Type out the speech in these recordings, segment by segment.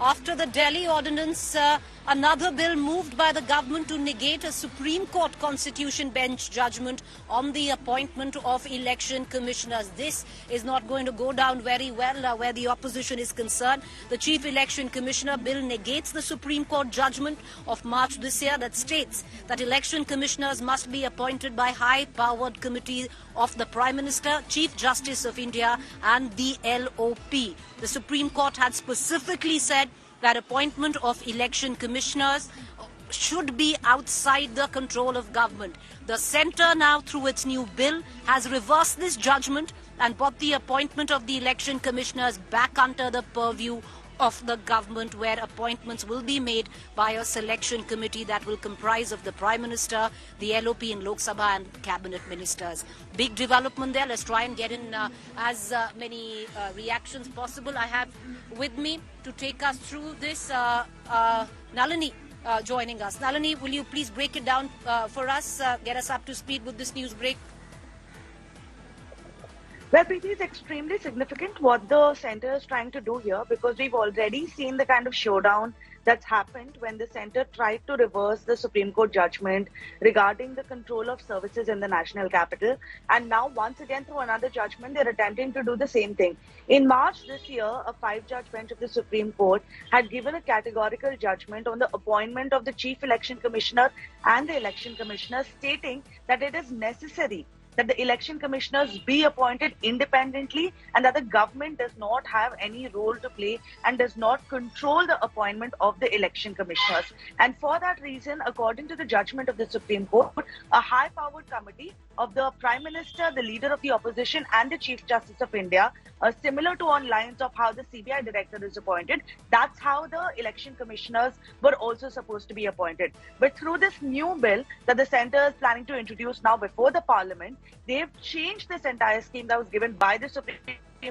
after the Delhi ordinance, another bill moved by the government to negate a Supreme Court Constitution Bench judgment on the appointment of election commissioners. This is not going to go down very well where the opposition is concerned. The Chief Election Commissioner bill negates the Supreme Court judgment of March this year that states that election commissioners must be appointed by high-powered committee of the Prime Minister, Chief Justice of India and the LOP. The Supreme Court had specifically said that appointment of election commissioners should be outside the control of government. The centre now, through its new bill, has reversed this judgment and brought the appointment of the election commissioners back under the purview of the government, where appointments will be made by a selection committee that will comprise of the Prime Minister, the LOP in Lok Sabha and cabinet ministers. Big development there. Let's try and get in as many reactions possible. I have with me to take us through this Nalini joining us. Nalini, will you please break it down for us, get us up to speed with this news break? Well, Preeti, it's extremely significant what the centre is trying to do here, because we've already seen the kind of showdown that's happened when the centre tried to reverse the Supreme Court judgment regarding the control of services in the national capital. And now, once again, through another judgment, they're attempting to do the same thing. In March this year, a 5-judge bench of the Supreme Court had given a categorical judgment on the appointment of the Chief Election Commissioner and the Election Commissioner, stating that it is necessary that the election commissioners be appointed independently and that the government does not have any role to play and does not control the appointment of the election commissioners. And for that reason, according to the judgment of the Supreme Court, a high-powered committee of the Prime Minister, the Leader of the Opposition and the Chief Justice of India, similar to on lines of how the CBI Director is appointed, that's how the election commissioners were also supposed to be appointed. But through this new bill that the centre is planning to introduce now before the Parliament, they've changed this entire scheme that was given by the Supreme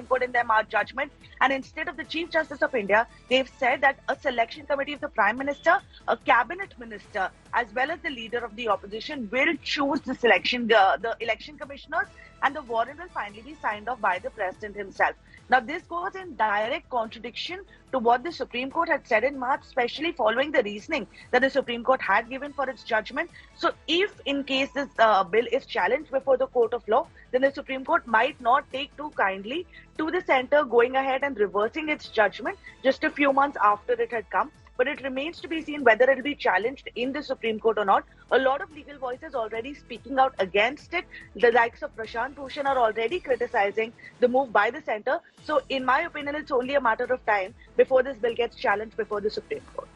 Court in their March judgment, and instead of the Chief Justice of India, they've said that a selection committee of the Prime Minister, a cabinet minister, as well as the Leader of the Opposition will choose the election commissioners, and the warrant will finally be signed off by the President himself. Now, this goes in direct contradiction to what the Supreme Court had said in March, especially following the reasoning that the Supreme Court had given for its judgment. So, if in case this bill is challenged before the court of law, then the Supreme Court might not take too kindly to the centre going ahead and reversing its judgment just a few months after it had come. But it remains to be seen whether it will be challenged in the Supreme Court or not. A lot of legal voices already speaking out against it. The likes of Prashant Bhushan are already criticizing the move by the centre. So, in my opinion, it's only a matter of time before this bill gets challenged before the Supreme Court.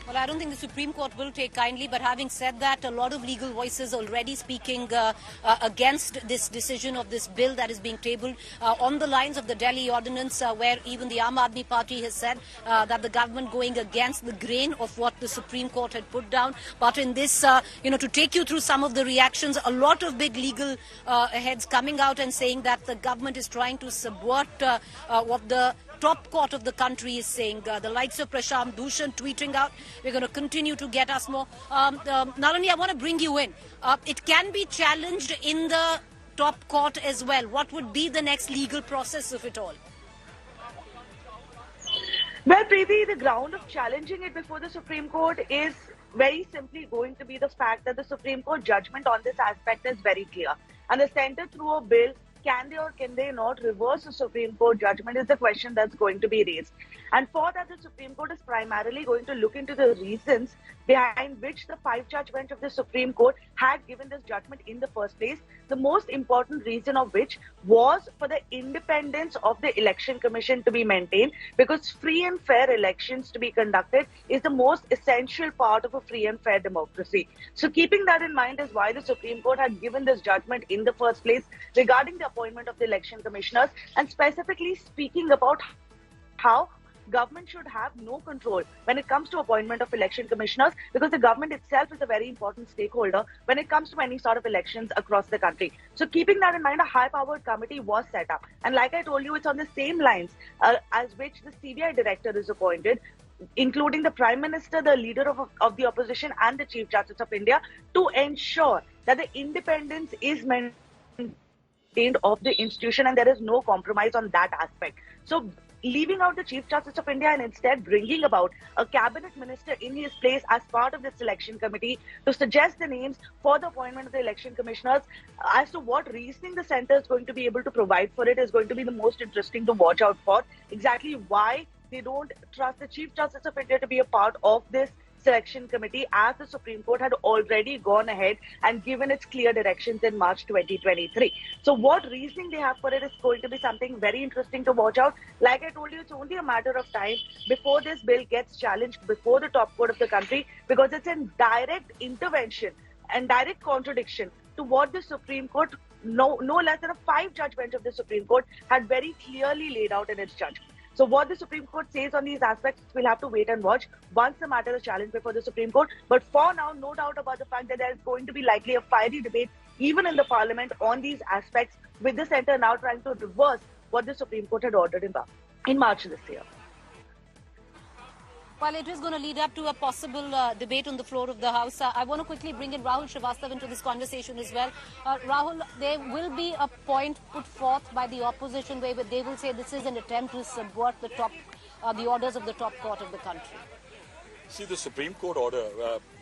Well, I don't think the Supreme Court will take kindly, but having said that, a lot of legal voices already speaking against this decision of this bill that is being tabled on the lines of the Delhi ordinance, where even the Aam Aadmi Party has said that the government going against the grain of what the Supreme Court had put down. But in this, to take you through some of the reactions, a lot of big legal heads coming out and saying that the government is trying to subvert what the top court of the country is saying. The likes of Prashant Bhushan tweeting out, we're going to continue to get us more. Nalini, I want to bring you in. It can be challenged in the top court as well. What would be the next legal process of it all? Well, Preeti, the ground of challenging it before the Supreme Court is very simply going to be the fact that the Supreme Court judgment on this aspect is very clear. And the centre, through a bill, can they or can they not reverse the Supreme Court judgment is the question that's going to be raised. And for that, the Supreme Court is primarily going to look into the reasons behind which the 5-judge bench of the Supreme Court had given this judgment in the first place. The most important reason of which was for the independence of the Election Commission to be maintained, because free and fair elections to be conducted is the most essential part of a free and fair democracy. So keeping that in mind is why the Supreme Court had given this judgment in the first place regarding the appointment of the election commissioners, and specifically speaking about how government should have no control when it comes to appointment of election commissioners, because the government itself is a very important stakeholder when it comes to any sort of elections across the country. So keeping that in mind, a high-powered committee was set up. And like I told you, it's on the same lines as which the CBI Director is appointed, including the Prime Minister, the Leader of the Opposition and the Chief Justice of India, to ensure that the independence is maintained maintained of the institution, and there is no compromise on that aspect. So leaving out the Chief Justice of India and instead bringing about a cabinet minister in his place as part of the selection committee to suggest the names for the appointment of the election commissioners, as to what reasoning the centre is going to be able to provide for it is going to be the most interesting to watch out for. Exactly why they don't trust the Chief Justice of India to be a part of this selection committee, as the Supreme Court had already gone ahead and given its clear directions in March 2023. So what reasoning they have for it is going to be something very interesting to watch out. Like I told you, it's only a matter of time before this bill gets challenged before the top court of the country, because it's in direct intervention and direct contradiction to what the Supreme Court, no less than a 5-judge bench of the Supreme Court, had very clearly laid out in its judgment. So what the Supreme Court says on these aspects, we'll have to wait and watch once the matter is challenged before the Supreme Court. But for now, no doubt about the fact that there is going to be likely a fiery debate even in the Parliament on these aspects, with the centre now trying to reverse what the Supreme Court had ordered in March this year. Well, it is going to lead up to a possible debate on the floor of the House. I want to quickly bring in Rahul Srivastav into this conversation as well. Rahul, there will be a point put forth by the opposition where they will say this is an attempt to subvert the orders of the top court of the country. See, the Supreme Court order,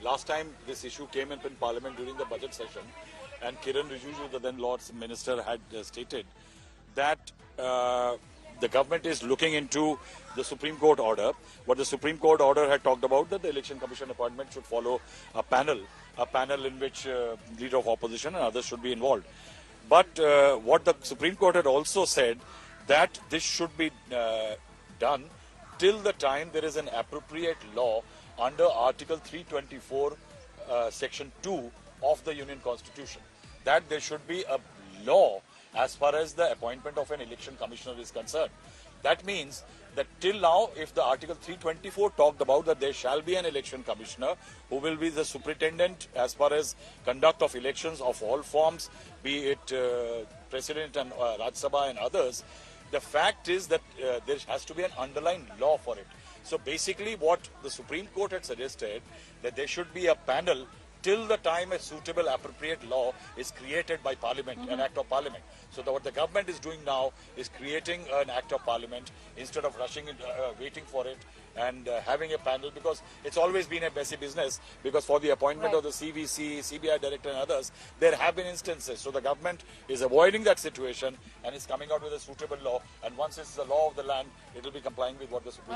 last time this issue came up in Parliament during the budget session, and Kiran Rijiju, the then Lord's Minister, had stated that the government is looking into the Supreme Court order. What the Supreme Court order had talked about, that the Election Commission appointment should follow a panel in which leader of opposition and others should be involved. But what the Supreme Court had also said, that this should be done till the time there is an appropriate law under Article 324, Section 2 of the Union Constitution. That there should be a law as far as the appointment of an election commissioner is concerned. That means that till now, if the Article 324 talked about that there shall be an election commissioner who will be the superintendent as far as conduct of elections of all forms, be it President and Rajya Sabha and others, the fact is that there has to be an underlying law for it. So basically what the Supreme Court had suggested, that there should be a panel till the time a suitable appropriate law is created by Parliament, an Act of Parliament. So what the government is doing now is creating an Act of Parliament instead of rushing it, waiting for it and having a panel, because it's always been a messy business, because for the appointment of the CEC, CBI director and others, there have been instances. So the government is avoiding that situation and is coming out with a suitable law, and once it's the law of the land, it will be complying with what the Supreme